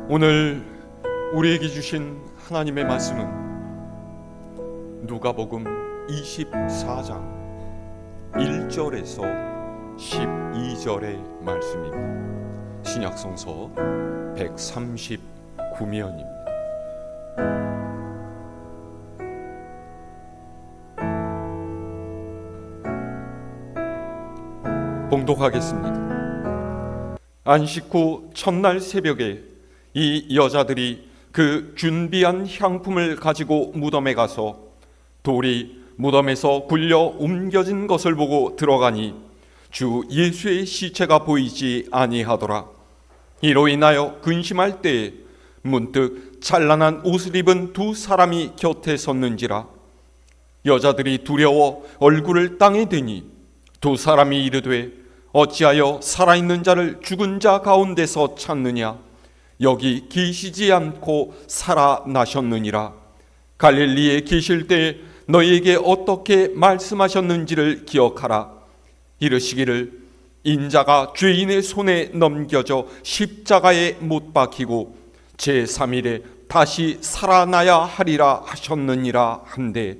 오늘 우리에게 주신 하나님의 말씀은 누가복음 24장 1절에서 12절의 말씀입니다. 신약성서 139면입니다. 봉독하겠습니다. 안식 후 첫날 새벽에 이 여자들이 그 준비한 향품을 가지고 무덤에 가서 돌이 무덤에서 굴려 옮겨진 것을 보고 들어가니 주 예수의 시체가 보이지 아니하더라. 이로 인하여 근심할 때에 문득 찬란한 옷을 입은 두 사람이 곁에 섰는지라. 여자들이 두려워 얼굴을 땅에 대니 두 사람이 이르되 어찌하여 살아있는 자를 죽은 자 가운데서 찾느냐? 여기 계시지 않고 살아나셨느니라. 갈릴리에 계실 때 너희에게 어떻게 말씀하셨는지를 기억하라. 이르시기를 인자가 죄인의 손에 넘겨져 십자가에 못 박히고 제3일에 다시 살아나야 하리라 하셨느니라 한데,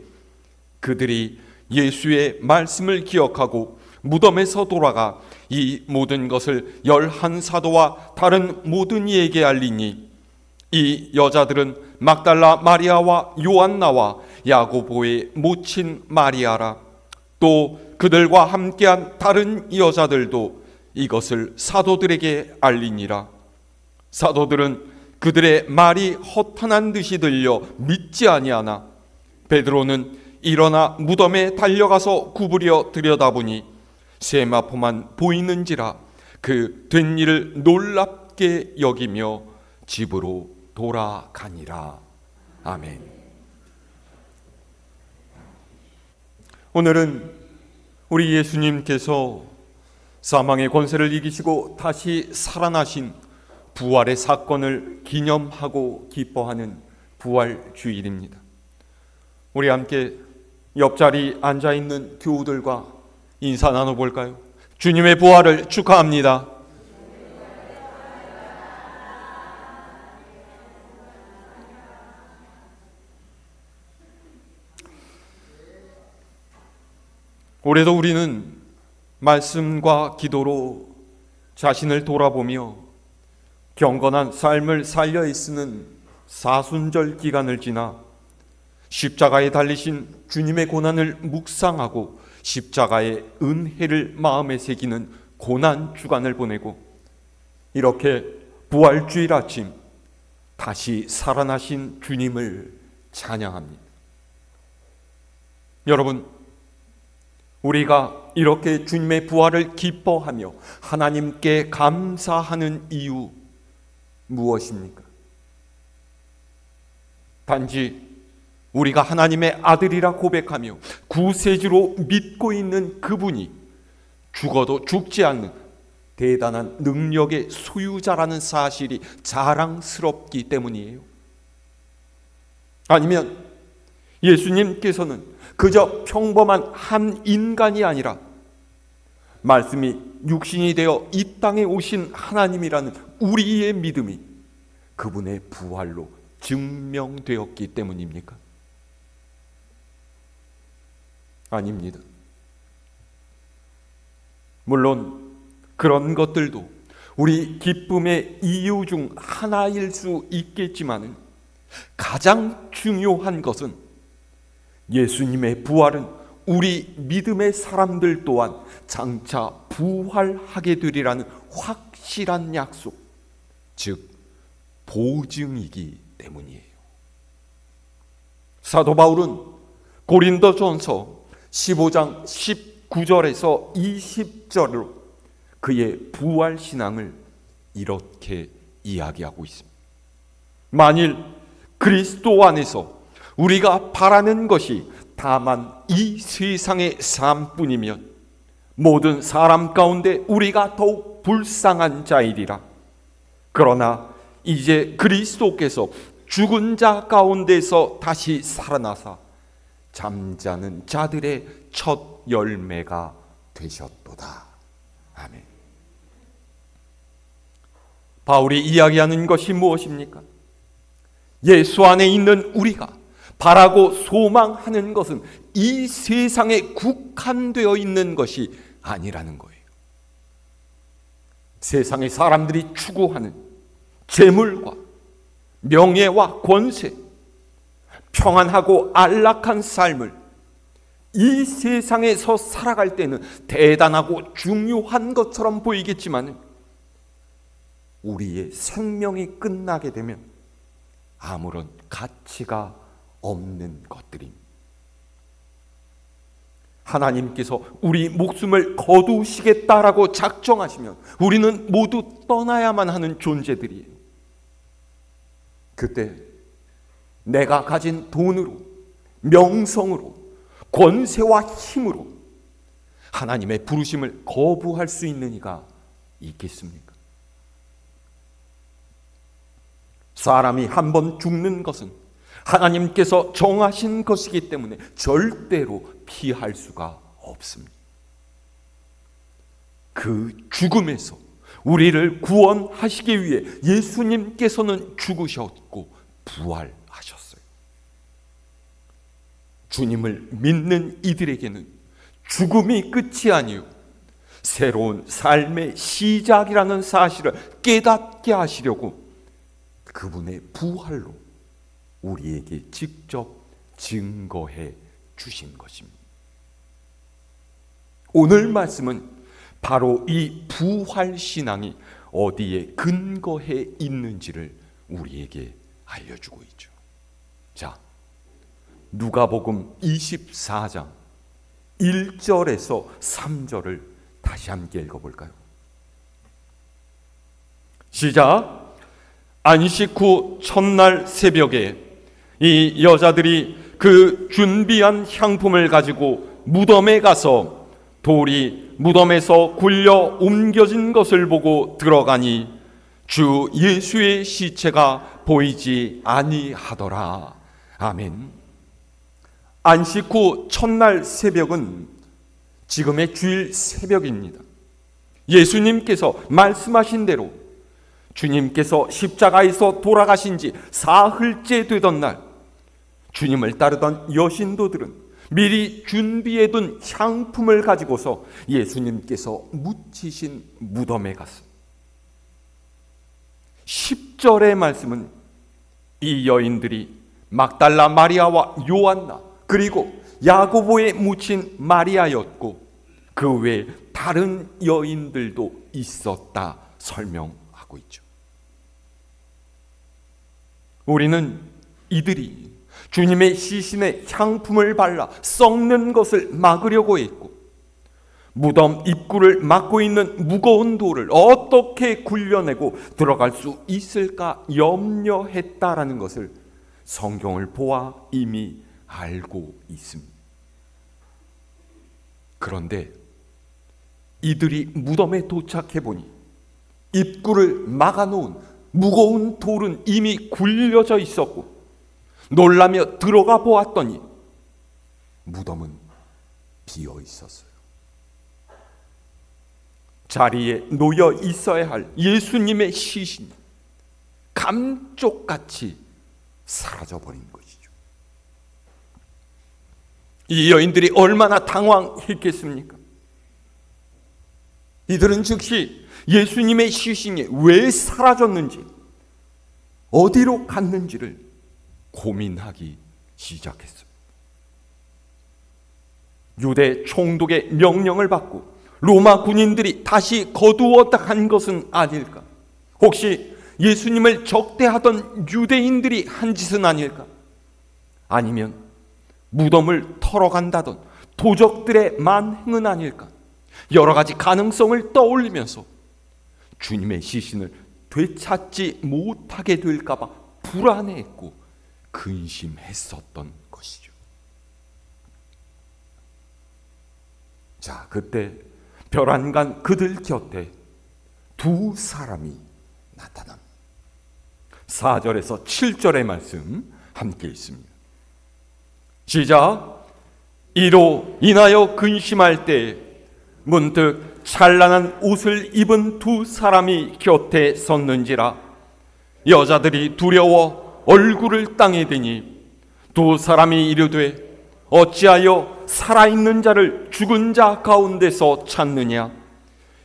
그들이 예수의 말씀을 기억하고 무덤에서 돌아가 이 모든 것을 11사도와 다른 모든 이에게 알리니, 이 여자들은 막달라 마리아와 요한나와 야고보의 모친 마리아라. 또 그들과 함께한 다른 여자들도 이것을 사도들에게 알리니라. 사도들은 그들의 말이 허탄한 듯이 들려 믿지 아니하나 베드로는 일어나 무덤에 달려가서 구부려 들여다보니 세마포만 보이는지라 그 된 일을 놀랍게 여기며 집으로 돌아가니라. 아멘. 오늘은 우리 예수님께서 사망의 권세를 이기시고 다시 살아나신 부활의 사건을 기념하고 기뻐하는 부활주일입니다. 우리 함께 옆자리 앉아있는 교우들과 인사 나눠볼까요? 주님의 부활을 축하합니다. 올해도 우리는 말씀과 기도로 자신을 돌아보며 경건한 삶을 살려 애쓰는 사순절 기간을 지나 십자가에 달리신 주님의 고난을 묵상하고 십자가의 은혜를 마음에 새기는 고난 주간을 보내고, 이렇게 부활주일 아침 다시 살아나신 주님을 찬양합니다. 여러분, 우리가 이렇게 주님의 부활을 기뻐하며 하나님께 감사하는 이유 무엇입니까? 단지 우리가 하나님의 아들이라 고백하며 구세주로 믿고 있는 그분이 죽어도 죽지 않는 대단한 능력의 소유자라는 사실이 자랑스럽기 때문이에요. 아니면 예수님께서는 그저 평범한 한 인간이 아니라 말씀이 육신이 되어 이 땅에 오신 하나님이라는 우리의 믿음이 그분의 부활로 증명되었기 때문입니까? 아닙니다. 물론 그런 것들도 우리 기쁨의 이유 중 하나일 수 있겠지만 가장 중요한 것은 예수님의 부활은 우리 믿음의 사람들 또한 장차 부활하게 되리라는 확실한 약속, 즉 보증이기 때문이에요. 사도 바울은 고린도전서 15장 19절에서 20절로 그의 부활 신앙을 이렇게 이야기하고 있습니다. 만일 그리스도 안에서 우리가 바라는 것이 다만 이 세상의 삶뿐이면 모든 사람 가운데 우리가 더욱 불쌍한 자이리라. 그러나 이제 그리스도께서 죽은 자 가운데서 다시 살아나사 잠자는 자들의 첫 열매가 되셨도다. 아멘. 바울이 이야기하는 것이 무엇입니까? 예수 안에 있는 우리가 바라고 소망하는 것은 이 세상에 국한되어 있는 것이 아니라는 거예요. 세상의 사람들이 추구하는 재물과 명예와 권세, 평안하고 안락한 삶을 이 세상에서 살아갈 때는 대단하고 중요한 것처럼 보이겠지만 우리의 생명이 끝나게 되면 아무런 가치가 없는 것들입니다. 하나님께서 우리 목숨을 거두시겠다라고 작정하시면 우리는 모두 떠나야만 하는 존재들이에요. 그때 내가 가진 돈으로, 명성으로, 권세와 힘으로 하나님의 부르심을 거부할 수 있는 이가 있겠습니까? 사람이 한 번 죽는 것은 하나님께서 정하신 것이기 때문에 절대로 피할 수가 없습니다. 그 죽음에서 우리를 구원하시기 위해 예수님께서는 죽으셨고 부활하셨어요. 주님을 믿는 이들에게는 죽음이 끝이 아니요 새로운 삶의 시작이라는 사실을 깨닫게 하시려고 그분의 부활로 우리에게 직접 증거해 주신 것입니다. 오늘 말씀은 바로 이 부활신앙이 어디에 근거해 있는지를 우리에게 알려주고 있죠. 자, 누가복음 24장 1절에서 3절을 다시 함께 읽어볼까요? 시작. 안식 후 첫날 새벽에 이 여자들이 그 준비한 향품을 가지고 무덤에 가서 돌이 무덤에서 굴려 옮겨진 것을 보고 들어가니 주 예수의 시체가 보이지 아니하더라. 아멘. 안식 후 첫날 새벽은 지금의 주일 새벽입니다. 예수님께서 말씀하신 대로 주님께서 십자가에서 돌아가신 지 사흘째 되던 날 주님을 따르던 여신도들은 미리 준비해둔 향품을 가지고서 예수님께서 묻히신 무덤에 갔습니다. 10절의 말씀은 이 여인들이 막달라 마리아와 요한나 그리고 야고보에 묻힌 마리아였고 그 외에 다른 여인들도 있었다 설명하고 있죠. 우리는 이들이 주님의 시신에 향품을 발라 썩는 것을 막으려고 했고 무덤 입구를 막고 있는 무거운 돌을 어떻게 굴려내고 들어갈 수 있을까 염려했다라는 것을 성경을 보아 이미 알고 있습니다. 그런데 이들이 무덤에 도착해 보니 입구를 막아놓은 무거운 돌은 이미 굴려져 있었고 놀라며 들어가 보았더니 무덤은 비어 있었어요. 자리에 놓여 있어야 할 예수님의 시신이 감쪽같이 사라져버린 것이죠. 이 여인들이 얼마나 당황했겠습니까? 이들은 즉시 예수님의 시신이 왜 사라졌는지 어디로 갔는지를 고민하기 시작했어요. 유대 총독의 명령을 받고 로마 군인들이 다시 거두었다 한 것은 아닐까? 혹시 예수님을 적대하던 유대인들이 한 짓은 아닐까? 아니면 무덤을 털어간다던 도적들의 만행은 아닐까? 여러 가지 가능성을 떠올리면서 주님의 시신을 되찾지 못하게 될까 봐 불안해했고 근심했었던 것이죠. 자, 그때 벼랑간 그들 곁에 두 사람이 나타납니다. 4절에서 7절의 말씀 함께 있습니다. 시작. 이로 인하여 근심할 때 문득 찬란한 옷을 입은 두 사람이 곁에 섰는지라. 여자들이 두려워 얼굴을 땅에 대니 두 사람이 이르되 어찌하여 살아있는 자를 죽은 자 가운데서 찾느냐?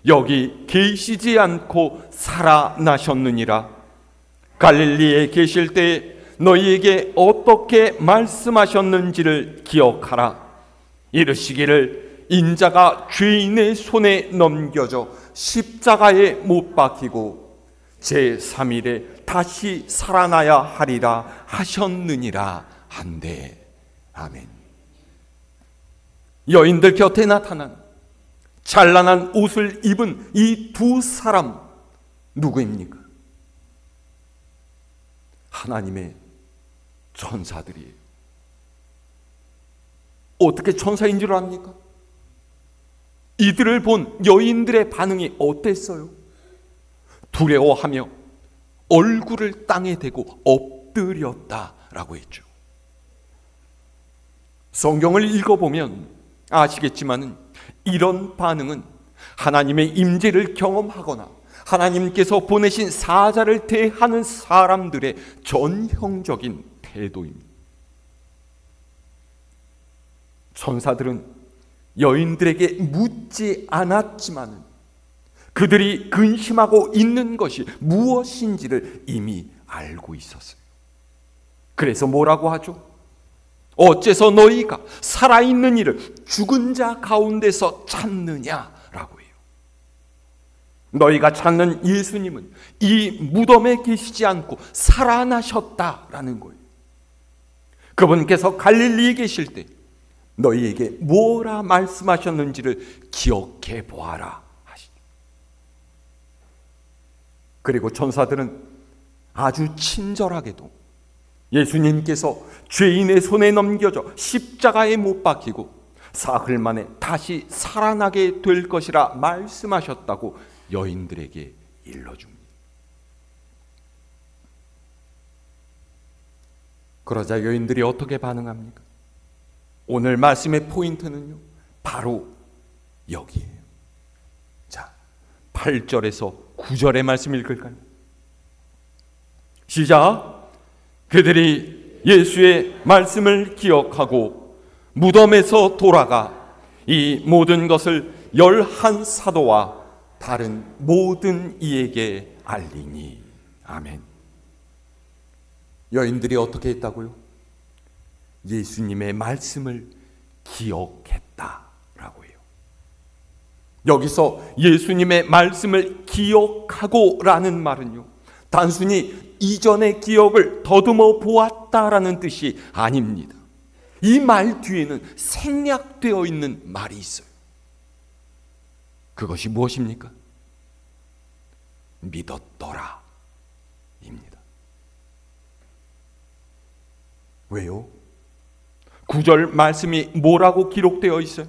여기 계시지 않고 살아나셨느니라. 갈릴리에 계실 때 너희에게 어떻게 말씀하셨는지를 기억하라. 이르시기를 인자가 죄인의 손에 넘겨져 십자가에 못 박히고 제3일에 다시 살아나야 하리라 하셨느니라 한데. 아멘. 여인들 곁에 나타난 찬란한 옷을 입은 이 두 사람 누구입니까? 하나님의 천사들이에요. 어떻게 천사인 줄 압니까? 이들을 본 여인들의 반응이 어땠어요? 두려워하며 얼굴을 땅에 대고 엎드렸다라고 했죠. 성경을 읽어보면 아시겠지만 이런 반응은 하나님의 임재를 경험하거나 하나님께서 보내신 사자를 대하는 사람들의 전형적인 태도입니다. 천사들은 여인들에게 묻지 않았지만 그들이 근심하고 있는 것이 무엇인지를 이미 알고 있었어요. 그래서 뭐라고 하죠? 어째서 너희가 살아있는 이를 죽은 자 가운데서 찾느냐라고 해요. 너희가 찾는 예수님은 이 무덤에 계시지 않고 살아나셨다라는 거예요. 그분께서 갈릴리에 계실 때 너희에게 뭐라 말씀하셨는지를 기억해 보아라 하시죠. 그리고 천사들은 아주 친절하게도 예수님께서 죄인의 손에 넘겨져 십자가에 못 박히고 사흘 만에 다시 살아나게 될 것이라 말씀하셨다고 여인들에게 일러줍니다. 그러자 여인들이 어떻게 반응합니까? 오늘 말씀의 포인트는요, 바로 여기에요. 자, 8절에서 9절의 말씀 읽을까요? 시작. 그들이 예수의 말씀을 기억하고 무덤에서 돌아가 이 모든 것을 11 사도와 다른 모든 이에게 알리니. 아멘. 여인들이 어떻게 했다고요? 예수님의 말씀을 기억했다라고 해요. 여기서 예수님의 말씀을 기억하고라는 말은요, 단순히 이전의 기억을 더듬어 보았다라는 뜻이 아닙니다. 이 말 뒤에는 생략되어 있는 말이 있어요. 그것이 무엇입니까? 믿었더라 입니다. 왜요? 9절 말씀이 뭐라고 기록되어 있어요?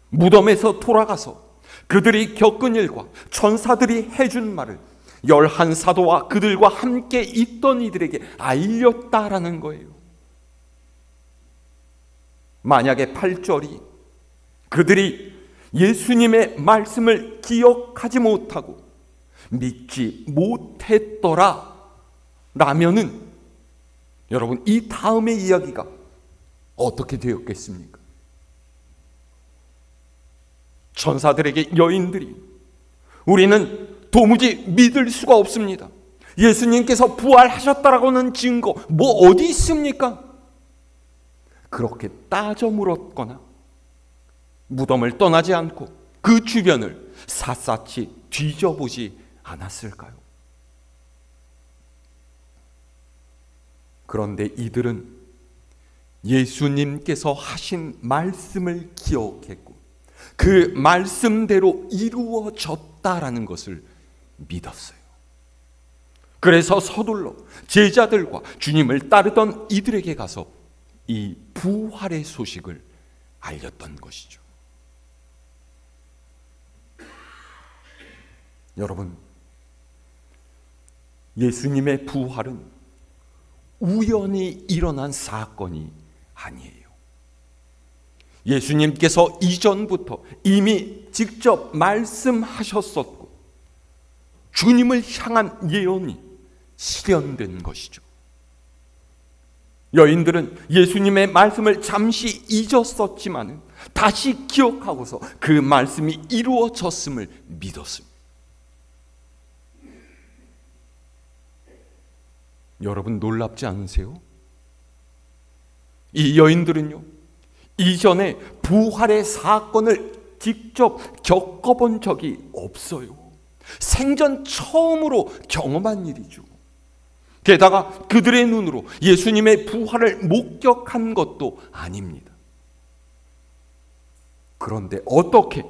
무덤에서 돌아가서 그들이 겪은 일과 천사들이 해준 말을 11 사도와 그들과 함께 있던 이들에게 알렸다라는 거예요. 만약에 8절이 그들이 예수님의 말씀을 기억하지 못하고 믿지 못했더라 라면은 여러분, 이 다음의 이야기가 어떻게 되었겠습니까? 천사들에게 여인들이 우리는 도무지 믿을 수가 없습니다. 예수님께서 부활하셨다라고는 증거 뭐 어디 있습니까? 그렇게 따져 물었거나 무덤을 떠나지 않고 그 주변을 샅샅이 뒤져보지 않았을까요? 그런데 이들은 예수님께서 하신 말씀을 기억했고 그 말씀대로 이루어졌다라는 것을 믿었어요. 그래서 서둘러 제자들과 주님을 따르던 이들에게 가서 이 부활의 소식을 알렸던 것이죠. 여러분, 예수님의 부활은 우연히 일어난 사건이 아니에요. 예수님께서 이전부터 이미 직접 말씀하셨었고 주님을 향한 예언이 실현된 것이죠. 여인들은 예수님의 말씀을 잠시 잊었었지만 다시 기억하고서 그 말씀이 이루어졌음을 믿었습니다. 여러분 놀랍지 않으세요? 이 여인들은요, 이전에 부활의 사건을 직접 겪어본 적이 없어요. 생전 처음으로 경험한 일이죠. 게다가 그들의 눈으로 예수님의 부활을 목격한 것도 아닙니다. 그런데 어떻게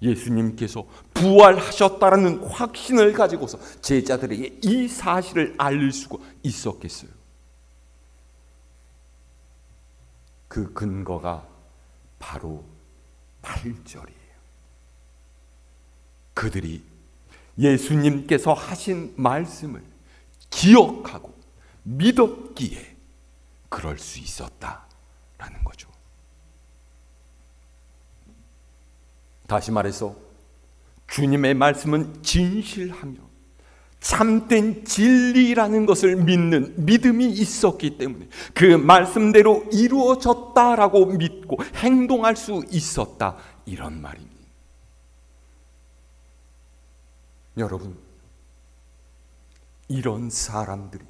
예수님께서 부활하셨다라는 확신을 가지고서 제자들에게 이 사실을 알릴 수가 있었겠어요? 그 근거가 바로 8절이에요. 그들이 예수님께서 하신 말씀을 기억하고 믿었기에 그럴 수 있었다라는 거죠. 다시 말해서 주님의 말씀은 진실하며 참된 진리라는 것을 믿는 믿음이 있었기 때문에 그 말씀대로 이루어졌다라고 믿고 행동할 수 있었다, 이런 말입니다. 여러분, 이런 사람들이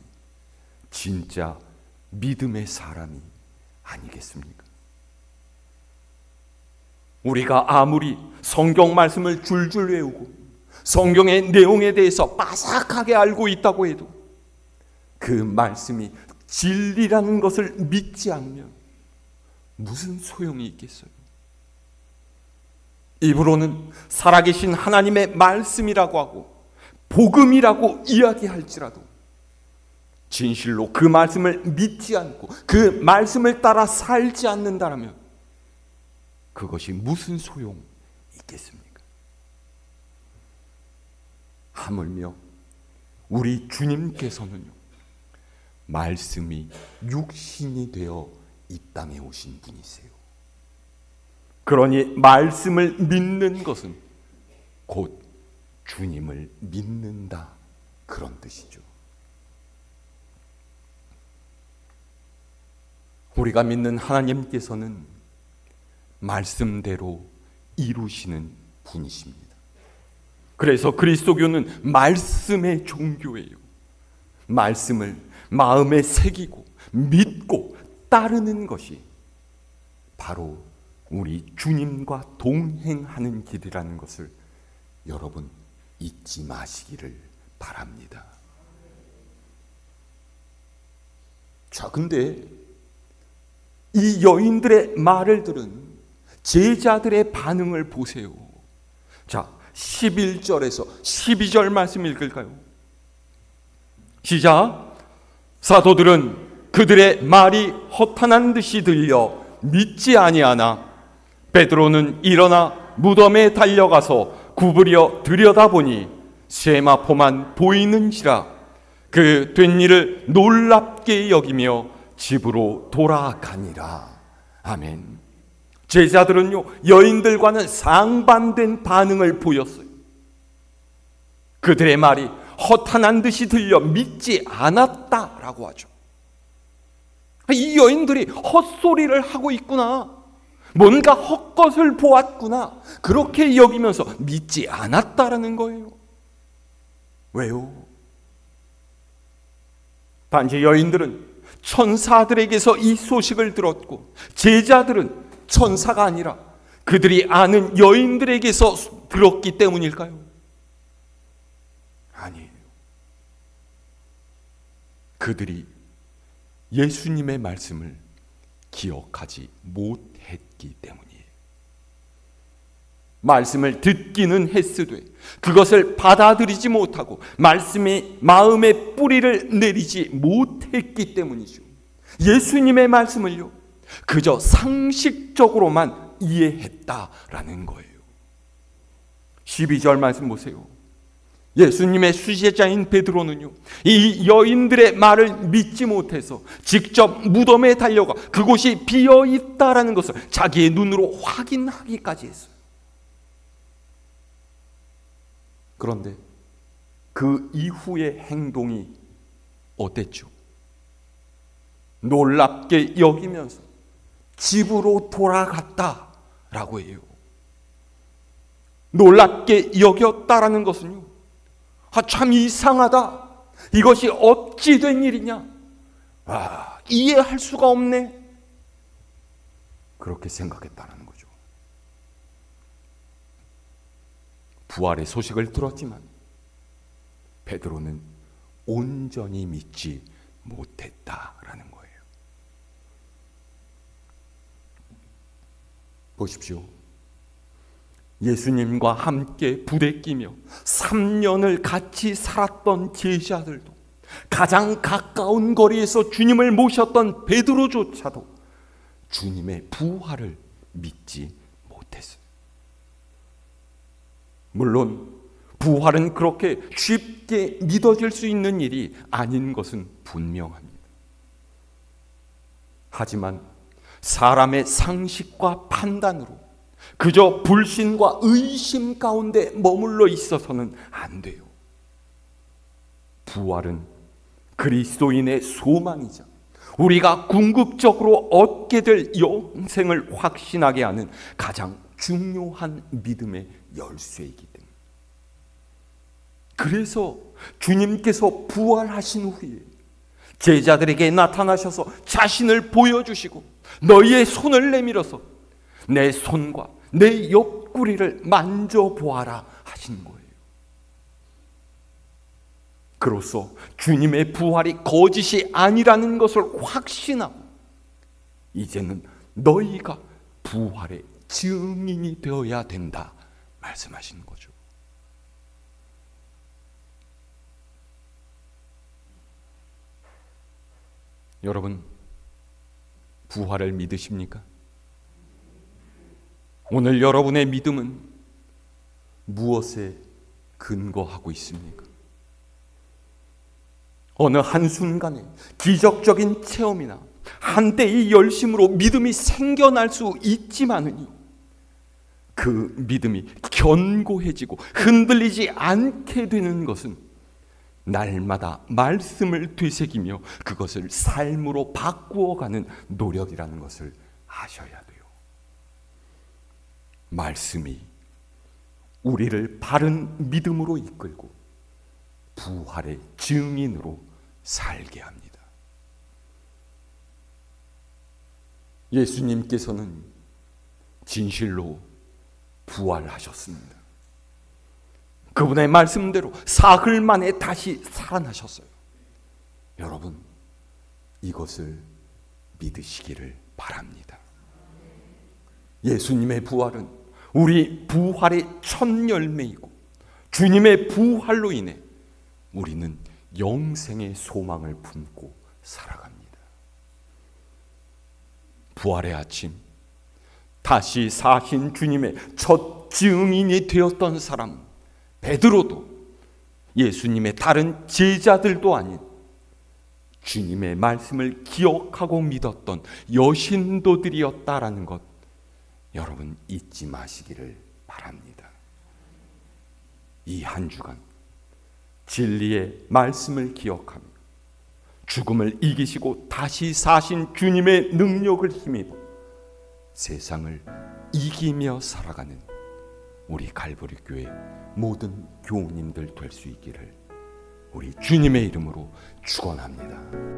진짜 믿음의 사람이 아니겠습니까? 우리가 아무리 성경 말씀을 줄줄 외우고 성경의 내용에 대해서 빠삭하게 알고 있다고 해도 그 말씀이 진리라는 것을 믿지 않으면 무슨 소용이 있겠어요? 입으로는 살아계신 하나님의 말씀이라고 하고 복음이라고 이야기할지라도 진실로 그 말씀을 믿지 않고 그 말씀을 따라 살지 않는다면 그것이 무슨 소용이 있겠습니까? 하물며 우리 주님께서는요, 말씀이 육신이 되어 이 땅에 오신 분이세요. 그러니 말씀을 믿는 것은 곧 주님을 믿는다, 그런 뜻이죠. 우리가 믿는 하나님께서는 말씀대로 이루시는 분이십니다. 그래서 그리스도교는 말씀의 종교예요. 말씀을 마음에 새기고 믿고 따르는 것이 바로 우리 주님과 동행하는 길이라는 것을 여러분 잊지 마시기를 바랍니다. 자, 근데 이 여인들의 말을 들은 제자들의 반응을 보세요. 자, 11절에서 12절 말씀 읽을까요? 시작. 사도들은 그들의 말이 허탄한 듯이 들려 믿지 아니하나 베드로는 일어나 무덤에 달려가서 구부려 들여다보니 세마포만 보이는지라 그 된 일을 놀랍게 여기며 집으로 돌아가니라. 아멘. 제자들은요, 여인들과는 상반된 반응을 보였어요. 그들의 말이 허탄한 듯이 들려 믿지 않았다라고 하죠. 이 여인들이 헛소리를 하고 있구나, 뭔가 헛것을 보았구나, 그렇게 여기면서 믿지 않았다라는 거예요. 왜요? 단지 여인들은 천사들에게서 이 소식을 들었고 제자들은 천사가 아니라 그들이 아는 여인들에게서 들었기 때문일까요? 아니에요. 그들이 예수님의 말씀을 기억하지 못했기 때문이에요. 말씀을 듣기는 했으되 그것을 받아들이지 못하고 말씀이 마음의 뿌리를 내리지 못했기 때문이죠. 예수님의 말씀을요, 그저 상식적으로만 이해했다라는 거예요. 12절 말씀 보세요. 예수님의 수제자인 베드로는요, 이 여인들의 말을 믿지 못해서 직접 무덤에 달려가 그곳이 비어 있다라는 것을 자기의 눈으로 확인하기까지 했어요. 그런데 그 이후의 행동이 어땠죠? 놀랍게 여기면서 집으로 돌아갔다라고 해요. 놀랍게 여겼다라는 것은요, 참 이상하다, 이것이 어찌 된 일이냐, 이해할 수가 없네, 그렇게 생각했다는 거죠. 부활의 소식을 들었지만 베드로는 온전히 믿지 못했다라는 거예요. 보십시오. 예수님과 함께 부대끼며 3년을 같이 살았던 제자들도, 가장 가까운 거리에서 주님을 모셨던 베드로조차도 주님의 부활을 믿지 못했어요. 물론 부활은 그렇게 쉽게 믿어질 수 있는 일이 아닌 것은 분명합니다. 하지만 사람의 상식과 판단으로 그저 불신과 의심 가운데 머물러 있어서는 안 돼요. 부활은 그리스도인의 소망이자 우리가 궁극적으로 얻게 될 영생을 확신하게 하는 가장 중요한 믿음의 열쇠이기 때문입니다. 그래서 주님께서 부활하신 후에 제자들에게 나타나셔서 자신을 보여주시고 너희의 손을 내밀어서 내 손과 내 옆구리를 만져보아라 하신 거예요. 그로써 주님의 부활이 거짓이 아니라는 것을 확신하고 이제는 너희가 부활의 증인이 되어야 된다 말씀하시는 거죠. 여러분, 부활을 믿으십니까? 오늘 여러분의 믿음은 무엇에 근거하고 있습니까? 어느 한순간에 기적적인 체험이나 한때의 열심으로 믿음이 생겨날 수 있지만은요, 그 믿음이 견고해지고 흔들리지 않게 되는 것은 날마다 말씀을 되새기며 그것을 삶으로 바꾸어가는 노력이라는 것을 아셔야 돼요. 말씀이 우리를 바른 믿음으로 이끌고 부활의 증인으로 살게 합니다. 예수님께서는 진실로 부활하셨습니다. 그분의 말씀대로 사흘 만에 다시 살아나셨어요. 여러분, 이것을 믿으시기를 바랍니다. 예수님의 부활은 우리 부활의 첫 열매이고 주님의 부활로 인해 우리는 영생의 소망을 품고 살아갑니다. 부활의 아침, 다시 사신 주님의 첫 증인이 되었던 사람 베드로도 예수님의 다른 제자들도 아닌 주님의 말씀을 기억하고 믿었던 여신도들이었다라는 것, 여러분 잊지 마시기를 바랍니다. 이 한 주간 진리의 말씀을 기억하며 죽음을 이기시고 다시 사신 주님의 능력을 힘입어 세상을 이기며 살아가는 우리 갈보리 교회 모든 교우님들 될 수 있기를 우리 주님의 이름으로 축원합니다.